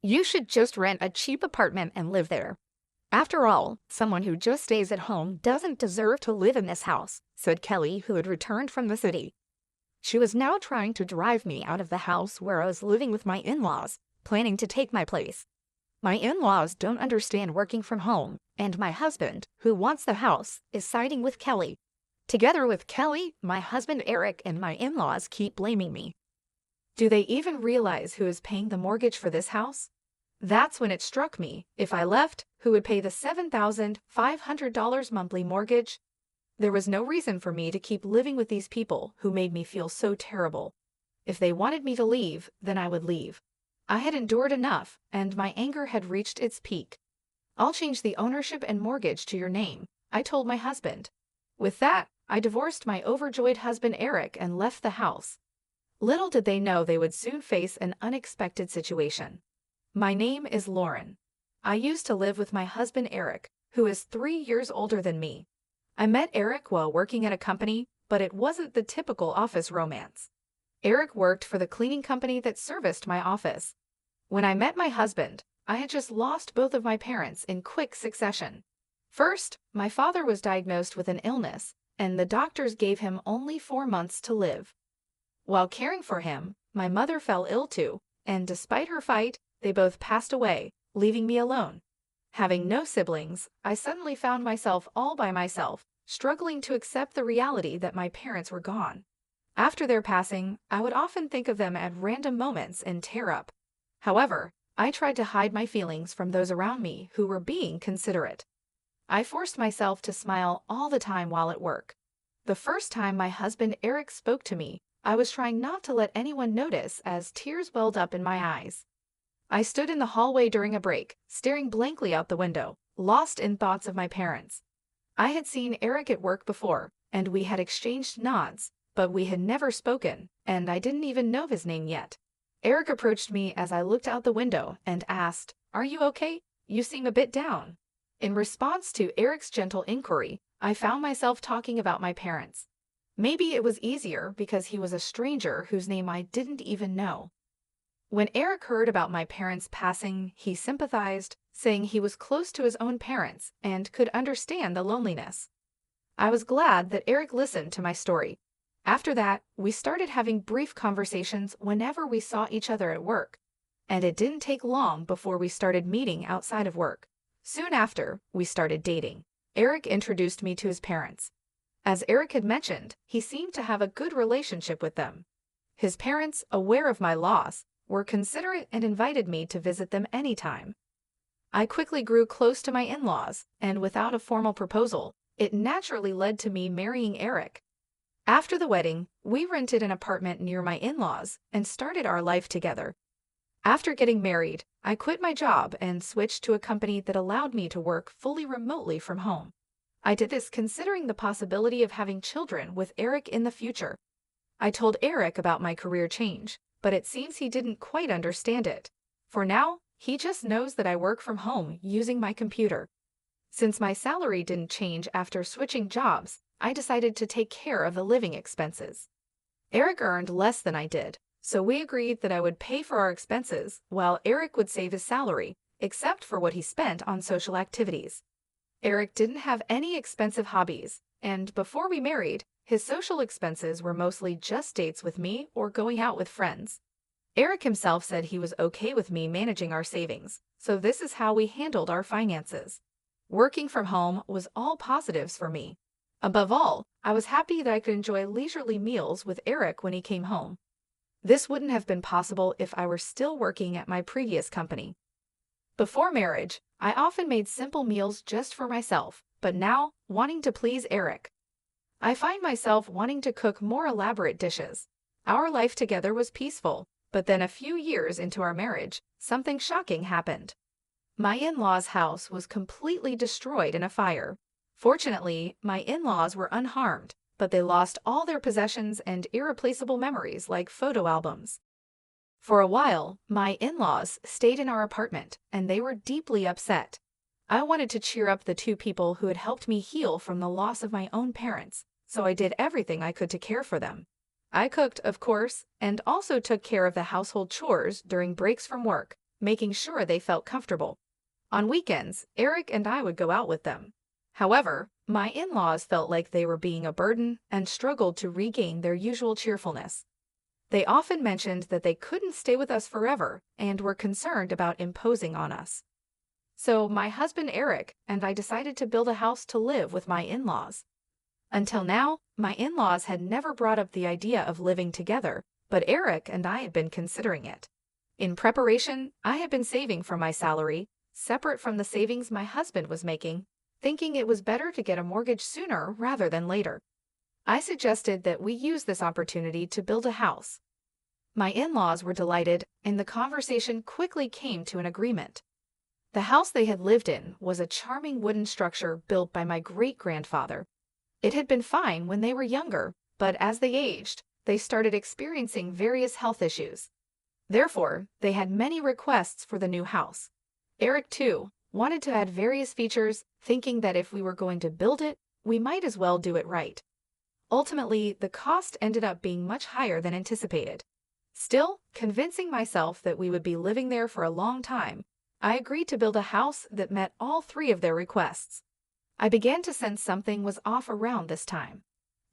You should just rent a cheap apartment and live there. After all, someone who just stays at home doesn't deserve to live in this house, said Kelly, who had returned from the city. She was now trying to drive me out of the house where I was living with my in-laws, planning to take my place. My in-laws don't understand working from home, and my husband, who wants the house, is siding with Kelly. Together with Kelly, my husband Eric and my in-laws keep blaming me. Do they even realize who is paying the mortgage for this house? That's when it struck me, if I left, who would pay the $7,500 monthly mortgage? There was no reason for me to keep living with these people who made me feel so terrible. If they wanted me to leave, then I would leave. I had endured enough, and my anger had reached its peak. I'll change the ownership and mortgage to your name, I told my husband. With that, I divorced my overjoyed husband Eric and left the house. Little did they know they would soon face an unexpected situation. My name is Lauren. I used to live with my husband Eric, who is 3 years older than me. I met Eric while working at a company, but it wasn't the typical office romance. Eric worked for the cleaning company that serviced my office. When I met my husband, I had just lost both of my parents in quick succession. First, my father was diagnosed with an illness, and the doctors gave him only 4 months to live. While caring for him, my mother fell ill too, and despite her fight, they both passed away, leaving me alone. Having no siblings, I suddenly found myself all by myself, struggling to accept the reality that my parents were gone. After their passing, I would often think of them at random moments and tear up. However, I tried to hide my feelings from those around me who were being considerate. I forced myself to smile all the time while at work. The first time my husband Eric spoke to me, I was trying not to let anyone notice as tears welled up in my eyes. I stood in the hallway during a break, staring blankly out the window, lost in thoughts of my parents. I had seen Eric at work before, and we had exchanged nods, but we had never spoken, and I didn't even know his name yet. Eric approached me as I looked out the window and asked, "Are you okay? You seem a bit down." In response to Eric's gentle inquiry, I found myself talking about my parents. Maybe it was easier because he was a stranger whose name I didn't even know. When Eric heard about my parents' passing, he sympathized, saying he was close to his own parents and could understand the loneliness. I was glad that Eric listened to my story. After that, we started having brief conversations whenever we saw each other at work, and it didn't take long before we started meeting outside of work. Soon after, we started dating. Eric introduced me to his parents. As Eric had mentioned, he seemed to have a good relationship with them. His parents, aware of my loss, were considerate and invited me to visit them anytime. I quickly grew close to my in-laws, and without a formal proposal, it naturally led to me marrying Eric. After the wedding, we rented an apartment near my in-laws and started our life together. After getting married, I quit my job and switched to a company that allowed me to work fully remotely from home. I did this considering the possibility of having children with Eric in the future. I told Eric about my career change, but it seems he didn't quite understand it. For now, he just knows that I work from home using my computer. Since my salary didn't change after switching jobs, I decided to take care of the living expenses. Eric earned less than I did, so we agreed that I would pay for our expenses while Eric would save his salary, except for what he spent on social activities. Eric didn't have any expensive hobbies, and before we married, his social expenses were mostly just dates with me or going out with friends. Eric himself said he was okay with me managing our savings, so this is how we handled our finances. Working from home was all positives for me. Above all, I was happy that I could enjoy leisurely meals with Eric when he came home. This wouldn't have been possible if I were still working at my previous company. Before marriage, I often made simple meals just for myself, but now, wanting to please Eric, I find myself wanting to cook more elaborate dishes. Our life together was peaceful, but then a few years into our marriage, something shocking happened. My in-laws' house was completely destroyed in a fire. Fortunately, my in-laws were unharmed, but they lost all their possessions and irreplaceable memories like photo albums. For a while, my in-laws stayed in our apartment, and they were deeply upset. I wanted to cheer up the two people who had helped me heal from the loss of my own parents, so I did everything I could to care for them. I cooked, of course, and also took care of the household chores during breaks from work, making sure they felt comfortable. On weekends, Eric and I would go out with them. However, my in-laws felt like they were being a burden and struggled to regain their usual cheerfulness. They often mentioned that they couldn't stay with us forever and were concerned about imposing on us. So my husband Eric and I decided to build a house to live with my in-laws. Until now, my in-laws had never brought up the idea of living together, but Eric and I had been considering it. In preparation, I had been saving from my salary, separate from the savings my husband was making, thinking it was better to get a mortgage sooner rather than later. I suggested that we use this opportunity to build a house. My in-laws were delighted, and the conversation quickly came to an agreement. The house they had lived in was a charming wooden structure built by my great-grandfather. It had been fine when they were younger, but as they aged, they started experiencing various health issues. Therefore, they had many requests for the new house. Eric, too, wanted to add various features, thinking that if we were going to build it, we might as well do it right. Ultimately, the cost ended up being much higher than anticipated. Still, convincing myself that we would be living there for a long time, I agreed to build a house that met all three of their requests. I began to sense something was off around this time.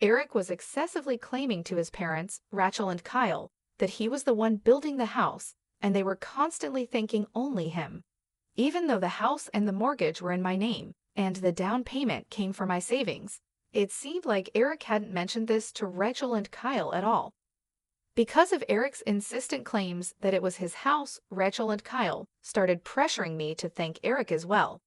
Eric was excessively claiming to his parents, Rachel and Kyle, that he was the one building the house, and they were constantly thanking only him. Even though the house and the mortgage were in my name, and the down payment came from my savings, it seemed like Eric hadn't mentioned this to Rachel and Kyle at all. Because of Eric's insistent claims that it was his house, Rachel and Kyle started pressuring me to thank Eric as well.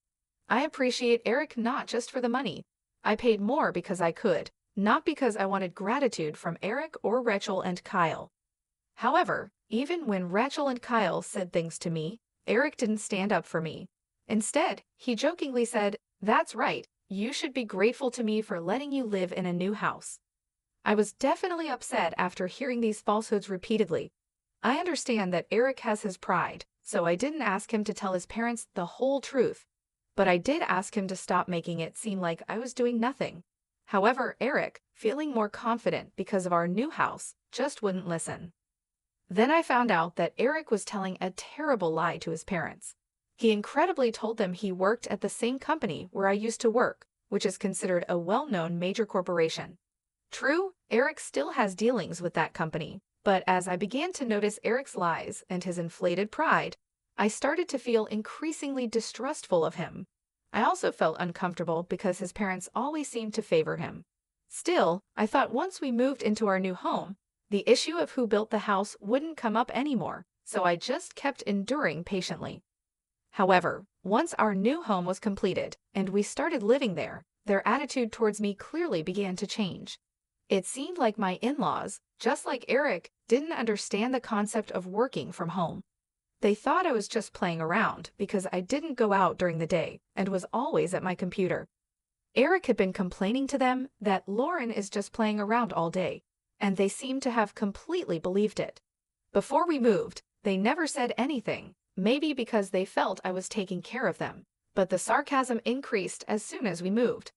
I appreciate Eric not just for the money. I paid more because I could, not because I wanted gratitude from Eric or Rachel and Kyle. However, even when Rachel and Kyle said things to me, Eric didn't stand up for me. Instead, he jokingly said, "That's right, you should be grateful to me for letting you live in a new house." I was definitely upset after hearing these falsehoods repeatedly. I understand that Eric has his pride, so I didn't ask him to tell his parents the whole truth. But I did ask him to stop making it seem like I was doing nothing. However, Eric, feeling more confident because of our new house, just wouldn't listen. Then I found out that Eric was telling a terrible lie to his parents. He incredibly told them he worked at the same company where I used to work, which is considered a well-known major corporation. True, Eric still has dealings with that company, but as I began to notice Eric's lies and his inflated pride, I started to feel increasingly distrustful of him. I also felt uncomfortable because his parents always seemed to favor him. Still, I thought once we moved into our new home, the issue of who built the house wouldn't come up anymore, so I just kept enduring patiently. However, once our new home was completed and we started living there, their attitude towards me clearly began to change. It seemed like my in-laws, just like Eric, didn't understand the concept of working from home. They thought I was just playing around because I didn't go out during the day and was always at my computer. Eric had been complaining to them that Lauren is just playing around all day, and they seemed to have completely believed it. Before we moved, they never said anything, maybe because they felt I was taking care of them, but the sarcasm increased as soon as we moved.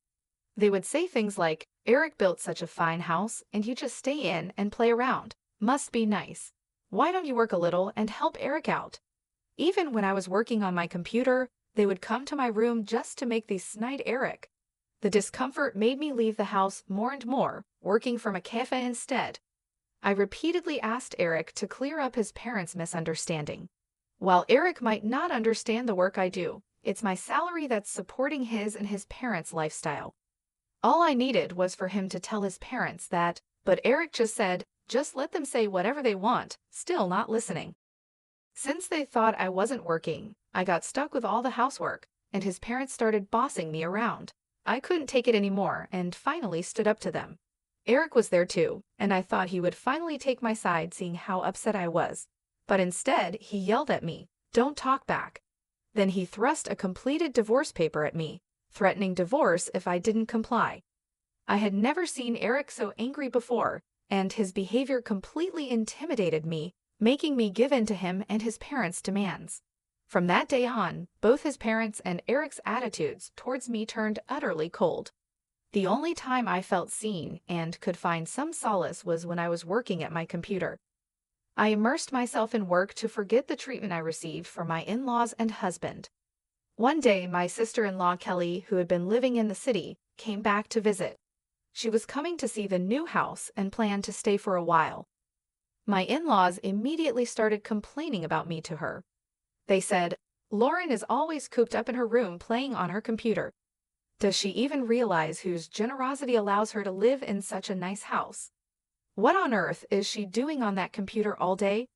They would say things like, "Eric built such a fine house and you just stay in and play around. Must be nice. Why don't you work a little and help Eric out?" Even when I was working on my computer, they would come to my room just to make these snide Eric. The discomfort made me leave the house more and more, working from a cafe instead. I repeatedly asked Eric to clear up his parents' misunderstanding. While Eric might not understand the work I do, it's my salary that's supporting his and his parents' lifestyle. All I needed was for him to tell his parents that, but Eric just said, "Just let them say whatever they want," still not listening. Since they thought I wasn't working, I got stuck with all the housework, and his parents started bossing me around. I couldn't take it anymore and finally stood up to them. Eric was there too, and I thought he would finally take my side seeing how upset I was. But instead, he yelled at me, "Don't talk back." Then he thrust a completed divorce paper at me, threatening divorce if I didn't comply. I had never seen Eric so angry before, and his behavior completely intimidated me, making me give in to him and his parents' demands. From that day on, both his parents and Eric's attitudes towards me turned utterly cold. The only time I felt seen and could find some solace was when I was working at my computer. I immersed myself in work to forget the treatment I received from my in-laws and husband. One day, my sister-in-law Kelly, who had been living in the city, came back to visit. She was coming to see the new house and planned to stay for a while. My in-laws immediately started complaining about me to her. They said, "Lauren is always cooped up in her room playing on her computer. Does she even realize whose generosity allows her to live in such a nice house? What on earth is she doing on that computer all day?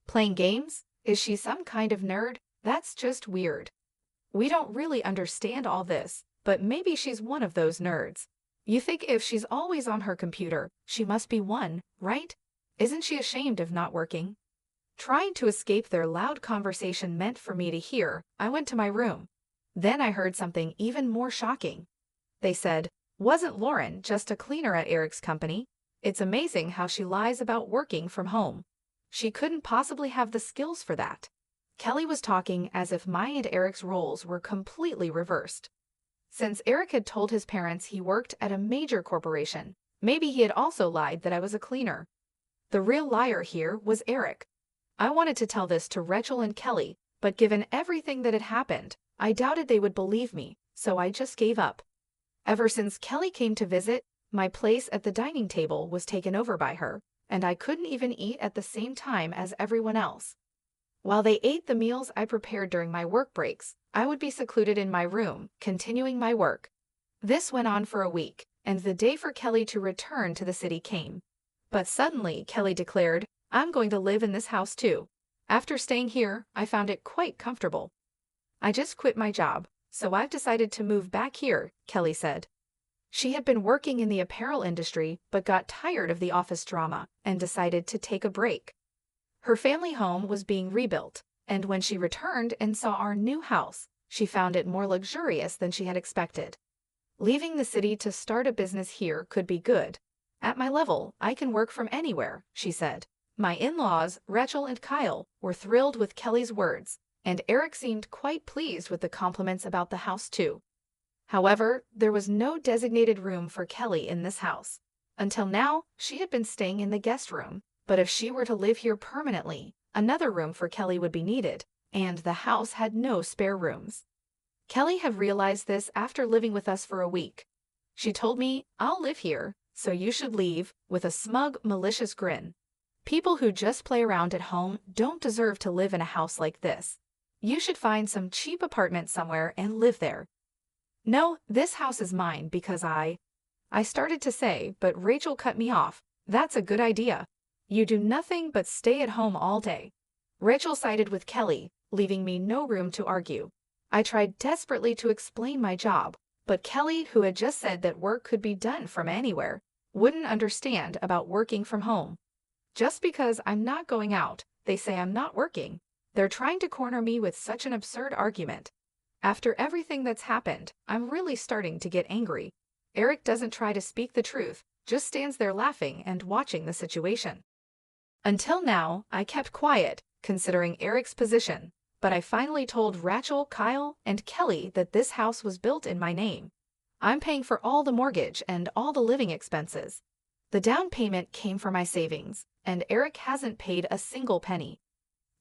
Playing games? Is she some kind of nerd? That's just weird. We don't really understand all this, but maybe she's one of those nerds. You think if she's always on her computer, she must be one, right? Isn't she ashamed of not working?" Trying to escape their loud conversation meant for me to hear, I went to my room. Then I heard something even more shocking. They said, "Wasn't Lauren just a cleaner at Eric's company? It's amazing how she lies about working from home. She couldn't possibly have the skills for that." Kelly was talking as if my and Eric's roles were completely reversed. Since Eric had told his parents he worked at a major corporation, maybe he had also lied that I was a cleaner. The real liar here was Eric. I wanted to tell this to Rachel and Kelly, but given everything that had happened, I doubted they would believe me, so I just gave up. Ever since Kelly came to visit, my place at the dining table was taken over by her, and I couldn't even eat at the same time as everyone else. While they ate the meals I prepared during my work breaks, I would be secluded in my room, continuing my work. This went on for a week, and the day for Kelly to return to the city came. But suddenly, Kelly declared, "I'm going to live in this house too. After staying here, I found it quite comfortable. I just quit my job, so I've decided to move back here," Kelly said. She had been working in the apparel industry but got tired of the office drama and decided to take a break. Her family home was being rebuilt, and when she returned and saw our new house, she found it more luxurious than she had expected. "Leaving the city to start a business here could be good. At my level, I can work from anywhere," she said. My in-laws, Rachel and Kyle, were thrilled with Kelly's words, and Eric seemed quite pleased with the compliments about the house too. However, there was no designated room for Kelly in this house. Until now, she had been staying in the guest room, but if she were to live here permanently, another room for Kelly would be needed, and the house had no spare rooms. Kelly had realized this after living with us for a week. She told me, "I'll live here, so you should leave," with a smug, malicious grin. "People who just play around at home don't deserve to live in a house like this. You should find some cheap apartment somewhere and live there." "No, this house is mine because I started to say, but Rachel cut me off. "That's a good idea. You do nothing but stay at home all day." Rachel sided with Kelly, leaving me no room to argue. I tried desperately to explain my job, but Kelly, who had just said that work could be done from anywhere, wouldn't understand about working from home. Just because I'm not going out, they say I'm not working. They're trying to corner me with such an absurd argument. After everything that's happened, I'm really starting to get angry. Eric doesn't try to speak the truth, just stands there laughing and watching the situation. Until now, I kept quiet, considering Eric's position, but I finally told Rachel, Kyle, and Kelly that this house was built in my name. I'm paying for all the mortgage and all the living expenses. The down payment came from my savings, and Eric hasn't paid a single penny.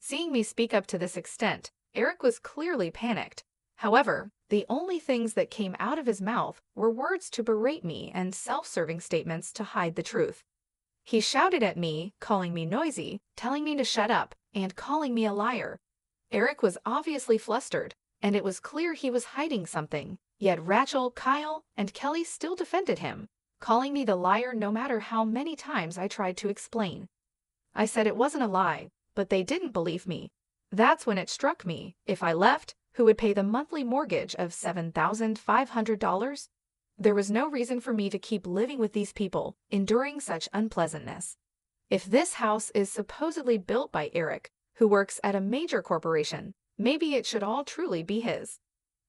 Seeing me speak up to this extent, Eric was clearly panicked. However, the only things that came out of his mouth were words to berate me and self-serving statements to hide the truth. He shouted at me, calling me noisy, telling me to shut up, and calling me a liar. Eric was obviously flustered, and it was clear he was hiding something, yet Rachel, Kyle, and Kelly still defended him, calling me the liar no matter how many times I tried to explain. I said it wasn't a lie, but they didn't believe me. That's when it struck me, if I left, who would pay the monthly mortgage of $7,500? There was no reason for me to keep living with these people, enduring such unpleasantness. If this house is supposedly built by Eric, who works at a major corporation, maybe it should all truly be his.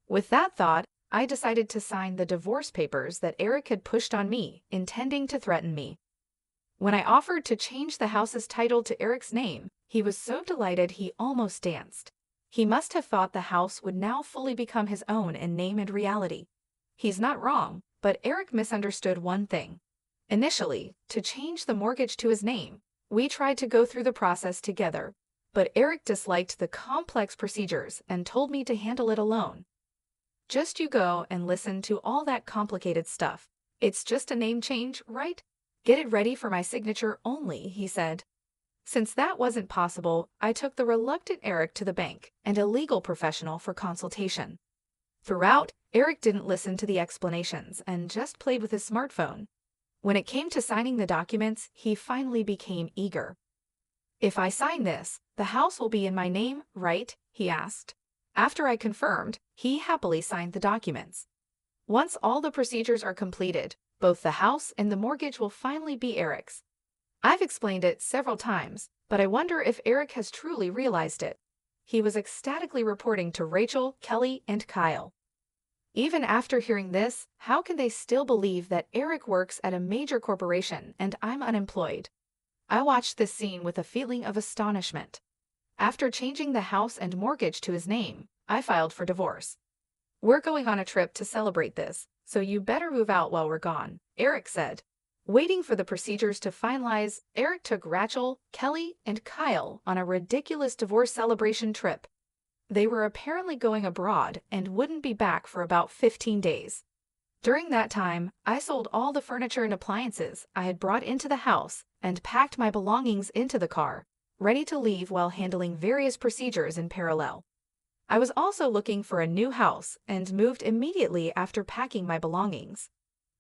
With that thought, I decided to sign the divorce papers that Eric had pushed on me, intending to threaten me. When I offered to change the house's title to Eric's name, he was so delighted he almost danced. He must have thought the house would now fully become his own in name and reality. He's not wrong, but Eric misunderstood one thing. Initially, to change the mortgage to his name, We tried to go through the process together, but Eric disliked the complex procedures and told me to handle it alone. Just you go and listen to all that complicated stuff. It's just a name change, right? Get it ready for my signature only, he said. Since that wasn't possible, I took the reluctant Eric to the bank and a legal professional for consultation. Throughout, Eric didn't listen to the explanations and just played with his smartphone. When it came to signing the documents, he finally became eager. "If I sign this, the house will be in my name, right?" he asked. After I confirmed, he happily signed the documents. Once all the procedures are completed, both the house and the mortgage will finally be Eric's. I've explained it several times, but I wonder if Eric has truly realized it. He was ecstatically reporting to Rachel, Kelly, and Kyle. Even after hearing this, how can they still believe that Eric works at a major corporation and I'm unemployed? I watched this scene with a feeling of astonishment. After changing the house and mortgage to his name, I filed for divorce. "We're going on a trip to celebrate this, so you better move out while we're gone," Eric said. Waiting for the procedures to finalize, Eric took Rachel, Kelly, and Kyle on a ridiculous divorce celebration trip. They were apparently going abroad and wouldn't be back for about 15 days. During that time, I sold all the furniture and appliances I had brought into the house and packed my belongings into the car, ready to leave while handling various procedures in parallel. I was also looking for a new house and moved immediately after packing my belongings.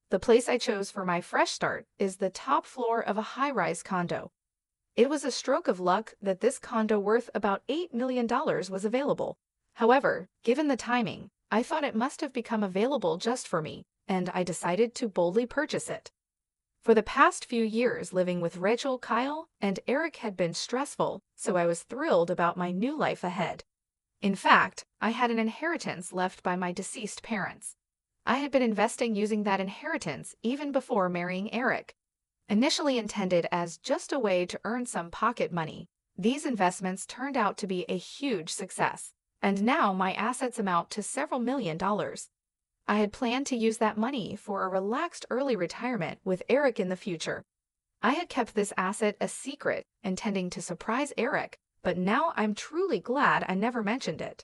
The place I chose for my fresh start is the top floor of a high-rise condo. It was a stroke of luck that this condo worth about $8 million was available. However, given the timing, I thought it must have become available just for me, and I decided to boldly purchase it. For the past few years living with Rachel, Kyle, and Eric had been stressful, so I was thrilled about my new life ahead. In fact, I had an inheritance left by my deceased parents. I had been investing using that inheritance even before marrying Eric. Initially intended as just a way to earn some pocket money, these investments turned out to be a huge success, and now my assets amount to several $1,000,000. I had planned to use that money for a relaxed early retirement with Eric in the future. I had kept this asset a secret, intending to surprise Eric, but now I'm truly glad I never mentioned it.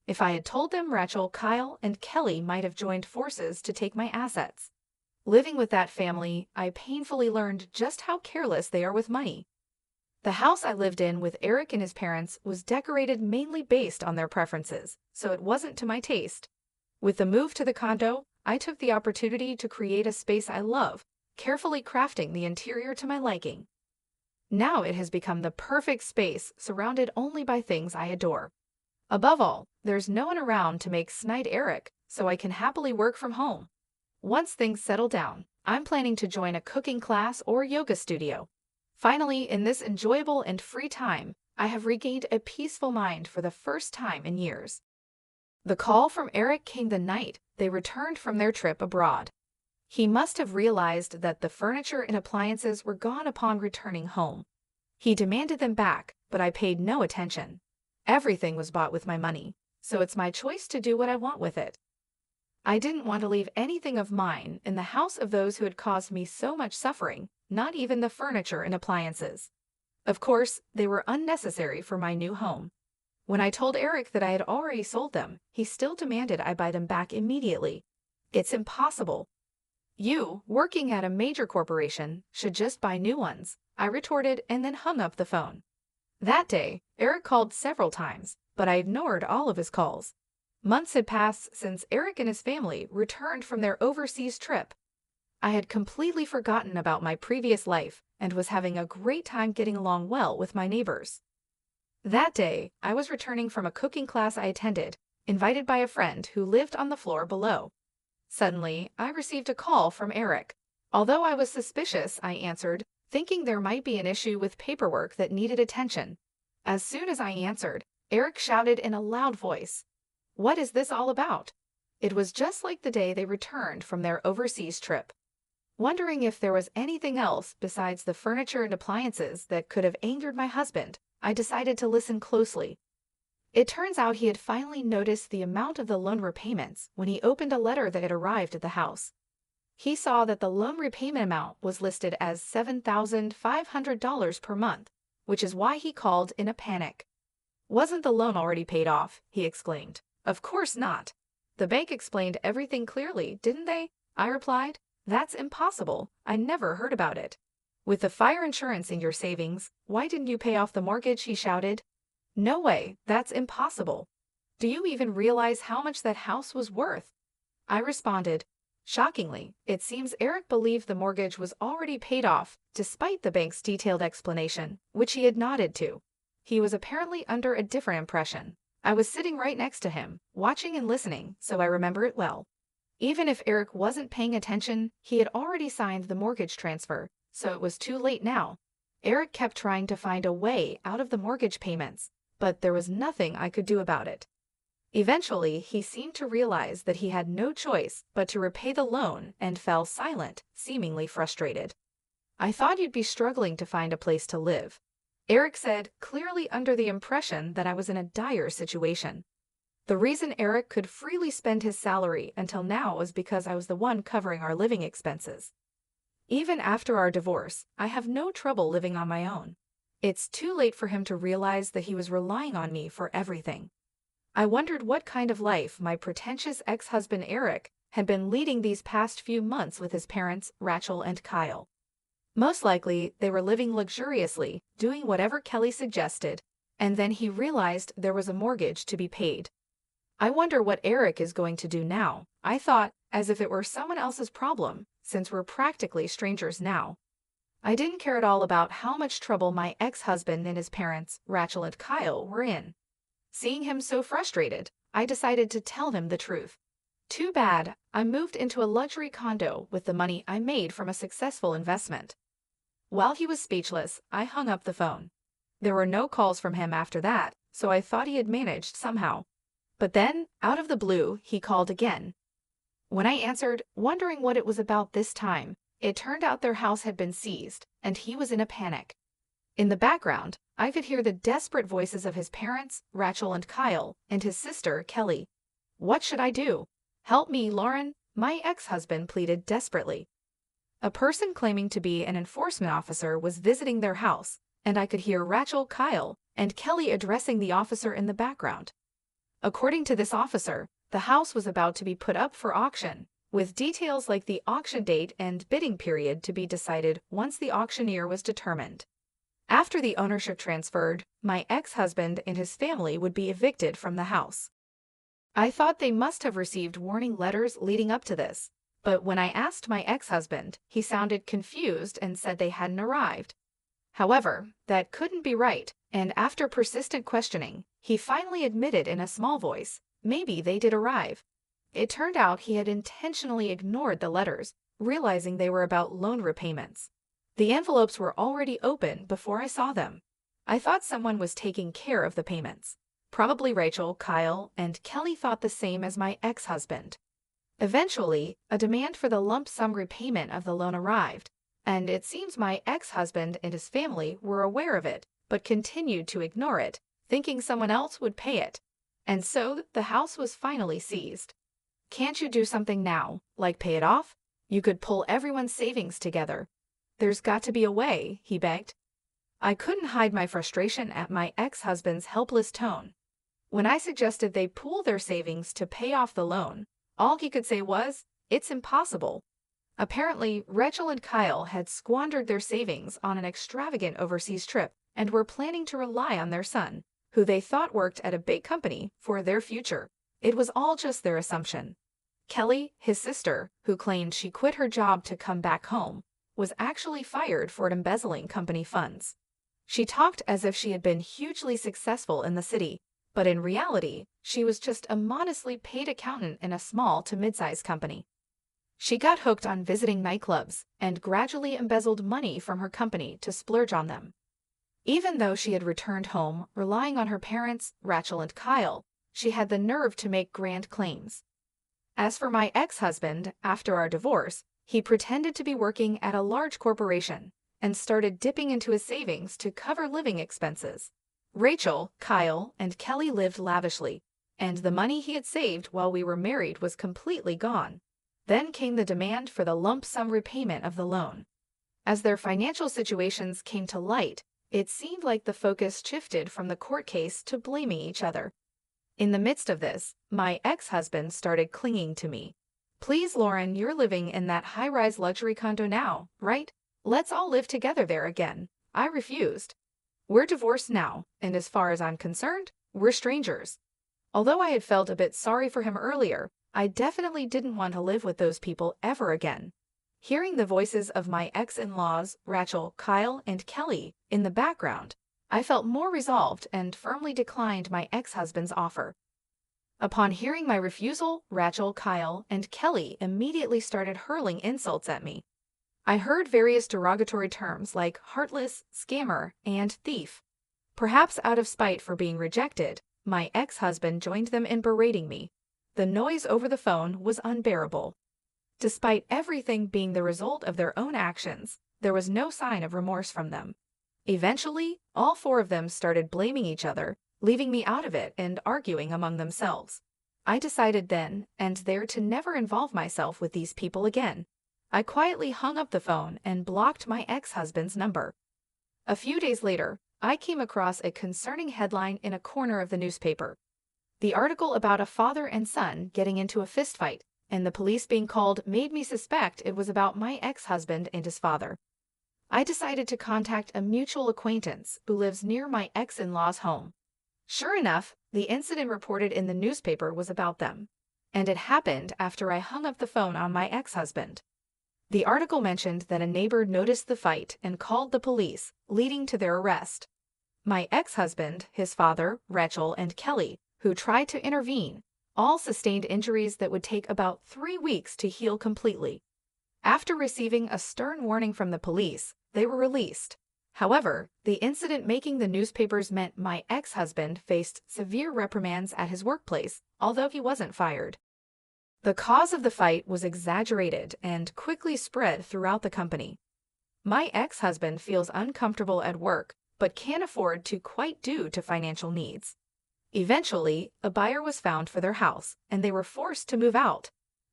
If I had told them, Rachel, Kyle, and Kelly might have joined forces to take my assets. Living with that family, I painfully learned just how careless they are with money. The house I lived in with Eric and his parents was decorated mainly based on their preferences, so it wasn't to my taste. With the move to the condo, I took the opportunity to create a space I love, carefully crafting the interior to my liking. Now it has become the perfect space, surrounded only by things I adore. Above all, there's no one around to make snide Eric, so I can happily work from home. Once things settle down, I'm planning to join a cooking class or yoga studio. Finally, in this enjoyable and free time, I have regained a peaceful mind for the first time in years. The call from Eric came the night they returned from their trip abroad. He must have realized that the furniture and appliances were gone upon returning home. He demanded them back, but I paid no attention. Everything was bought with my money, so it's my choice to do what I want with it. I didn't want to leave anything of mine in the house of those who had caused me so much suffering, not even the furniture and appliances. Of course, they were unnecessary for my new home. When I told Eric that I had already sold them, he still demanded I buy them back immediately. "It's impossible. You, working at a major corporation, should just buy new ones," I retorted and then hung up the phone. That day, Eric called several times, but I ignored all of his calls. Months had passed since Eric and his family returned from their overseas trip. I had completely forgotten about my previous life and was having a great time getting along well with my neighbors. That day, I was returning from a cooking class I attended, invited by a friend who lived on the floor below. Suddenly, I received a call from Eric. Although I was suspicious, I answered, thinking there might be an issue with paperwork that needed attention. As soon as I answered, Eric shouted in a loud voice, "What is this all about?" It was just like the day they returned from their overseas trip. Wondering if there was anything else besides the furniture and appliances that could have angered my husband, I decided to listen closely. It turns out he had finally noticed the amount of the loan repayments when he opened a letter that had arrived at the house. he saw that the loan repayment amount was listed as $7,500 per month, which is why he called in a panic. "Wasn't the loan already paid off?" he exclaimed. "Of course not. The bank explained everything clearly, didn't they?" I replied. "That's impossible. I never heard about it." "With the fire insurance in your savings, why didn't you pay off the mortgage?" he shouted. "No way, that's impossible. Do you even realize how much that house was worth?" I responded. Shockingly, it seems Eric believed the mortgage was already paid off, despite the bank's detailed explanation, which he had nodded to. He was apparently under a different impression. I was sitting right next to him, watching and listening, so I remember it well. Even if Eric wasn't paying attention, he had already signed the mortgage transfer, so it was too late now. Eric kept trying to find a way out of the mortgage payments, but there was nothing I could do about it. Eventually, he seemed to realize that he had no choice but to repay the loan and fell silent, seemingly frustrated. "I thought you'd be struggling to find a place to live," Eric said, clearly under the impression that I was in a dire situation. The reason Eric could freely spend his salary until now was because I was the one covering our living expenses. Even after our divorce, I have no trouble living on my own. It's too late for him to realize that he was relying on me for everything. I wondered what kind of life my pretentious ex-husband Eric had been leading these past few months with his parents, Rachel and Kyle. Most likely, they were living luxuriously, doing whatever Kelly suggested, and then he realized there was a mortgage to be paid. I wonder what Eric is going to do now, I thought, as if it were someone else's problem, since we're practically strangers now. I didn't care at all about how much trouble my ex-husband and his parents, Rachel and Kyle, were in. Seeing him so frustrated, I decided to tell him the truth. Too bad, I moved into a luxury condo with the money I made from a successful investment. While he was speechless, I hung up the phone. There were no calls from him after that, so I thought he had managed somehow. But then, out of the blue, he called again. When I answered, wondering what it was about this time, it turned out their house had been seized, and he was in a panic. In the background, I could hear the desperate voices of his parents, Rachel and Kyle, and his sister, Kelly. "What should I do? Help me, Lauren," my ex-husband pleaded desperately. A person claiming to be an enforcement officer was visiting their house, and I could hear Rachel, Kyle, and Kelly addressing the officer in the background. According to this officer, the house was about to be put up for auction, with details like the auction date and bidding period to be decided once the auctioneer was determined. After the ownership transferred, my ex-husband and his family would be evicted from the house. I thought they must have received warning letters leading up to this, but when I asked my ex-husband, he sounded confused and said they hadn't arrived. However, that couldn't be right, and after persistent questioning, he finally admitted in a small voice, maybe they did arrive. It turned out he had intentionally ignored the letters, realizing they were about loan repayments. The envelopes were already open before I saw them. I thought someone was taking care of the payments. Probably Rachel, Kyle, and Kelly thought the same as my ex-husband. Eventually, a demand for the lump sum repayment of the loan arrived, and it seems my ex-husband and his family were aware of it, but continued to ignore it, thinking someone else would pay it. And so, the house was finally seized. "Can't you do something now, like pay it off? You could pull everyone's savings together. There's got to be a way," he begged. I couldn't hide my frustration at my ex-husband's helpless tone. When I suggested they pool their savings to pay off the loan, all he could say was, "It's impossible." Apparently, Rachel and Kyle had squandered their savings on an extravagant overseas trip and were planning to rely on their son, who they thought worked at a big company, for their future. It was all just their assumption. Kelly, his sister, who claimed she quit her job to come back home, was actually fired for embezzling company funds. She talked as if she had been hugely successful in the city, but in reality, she was just a modestly paid accountant in a small to mid-sized company. She got hooked on visiting nightclubs and gradually embezzled money from her company to splurge on them. Even though she had returned home relying on her parents, Rachel and Kyle, she had the nerve to make grand claims. As for my ex-husband, after our divorce, he pretended to be working at a large corporation and started dipping into his savings to cover living expenses. Rachel, Kyle, and Kelly lived lavishly, and the money he had saved while we were married was completely gone. Then came the demand for the lump sum repayment of the loan. As their financial situations came to light, it seemed like the focus shifted from the court case to blaming each other. In the midst of this, my ex-husband started clinging to me. "Please, Lauren, you're living in that high-rise luxury condo now, right? Let's all live together there again." I refused. "We're divorced now, and as far as I'm concerned, we're strangers." Although I had felt a bit sorry for him earlier, I definitely didn't want to live with those people ever again. Hearing the voices of my ex-in-laws, Rachel, Kyle, and Kelly, in the background, I felt more resolved and firmly declined my ex-husband's offer. Upon hearing my refusal, Rachel, Kyle, and Kelly immediately started hurling insults at me. I heard various derogatory terms like heartless, scammer, and thief. Perhaps out of spite for being rejected, my ex-husband joined them in berating me. The noise over the phone was unbearable. Despite everything being the result of their own actions, there was no sign of remorse from them. Eventually, all four of them started blaming each other, leaving me out of it and arguing among themselves. I decided then and there to never involve myself with these people again. I quietly hung up the phone and blocked my ex-husband's number. A few days later, I came across a concerning headline in a corner of the newspaper. The article about a father and son getting into a fistfight and the police being called made me suspect it was about my ex-husband and his father. I decided to contact a mutual acquaintance who lives near my ex-in-law's home. Sure enough, the incident reported in the newspaper was about them, and it happened after I hung up the phone on my ex-husband. The article mentioned that a neighbor noticed the fight and called the police, leading to their arrest. My ex-husband, his father, Rachel, and Kelly, who tried to intervene, all sustained injuries that would take about 3 weeks to heal completely. After receiving a stern warning from the police, they were released. However, the incident making the newspapers meant my ex-husband faced severe reprimands at his workplace, although he wasn't fired. The cause of the fight was exaggerated and quickly spread throughout the company. My ex-husband feels uncomfortable at work, but can't afford to quite due to financial needs. Eventually, a buyer was found for their house, and they were forced to move out.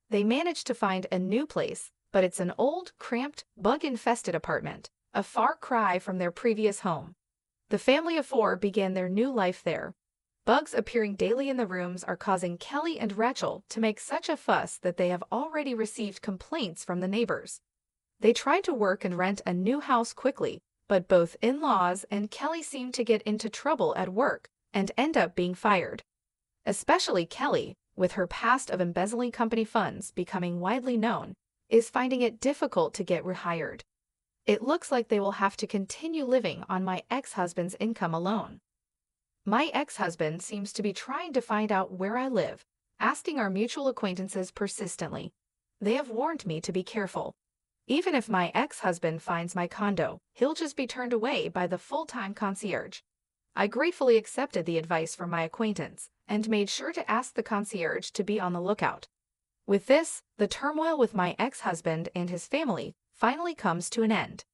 They managed to find a new place, but it's an old, cramped, bug-infested apartment, a far cry from their previous home. The family of 4 began their new life there. Bugs appearing daily in the rooms are causing Kelly and Rachel to make such a fuss that they have already received complaints from the neighbors. They tried to work and rent a new house quickly, but both in-laws and Kelly seem to get into trouble at work and end up being fired. Especially Kelly, with her past of embezzling company funds becoming widely known, is finding it difficult to get rehired. It looks like they will have to continue living on my ex-husband's income alone. My ex-husband seems to be trying to find out where I live, asking our mutual acquaintances persistently. They have warned me to be careful. Even if my ex-husband finds my condo, he'll just be turned away by the full-time concierge. I gratefully accepted the advice from my acquaintance and made sure to ask the concierge to be on the lookout. With this, the turmoil with my ex-husband and his family finally comes to an end.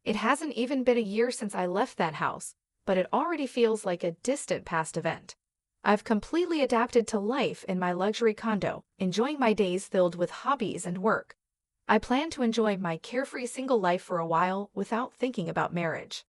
It hasn't even been a year since I left that house, but it already feels like a distant past event. I've completely adapted to life in my luxury condo, enjoying my days filled with hobbies and work. I plan to enjoy my carefree single life for a while without thinking about marriage.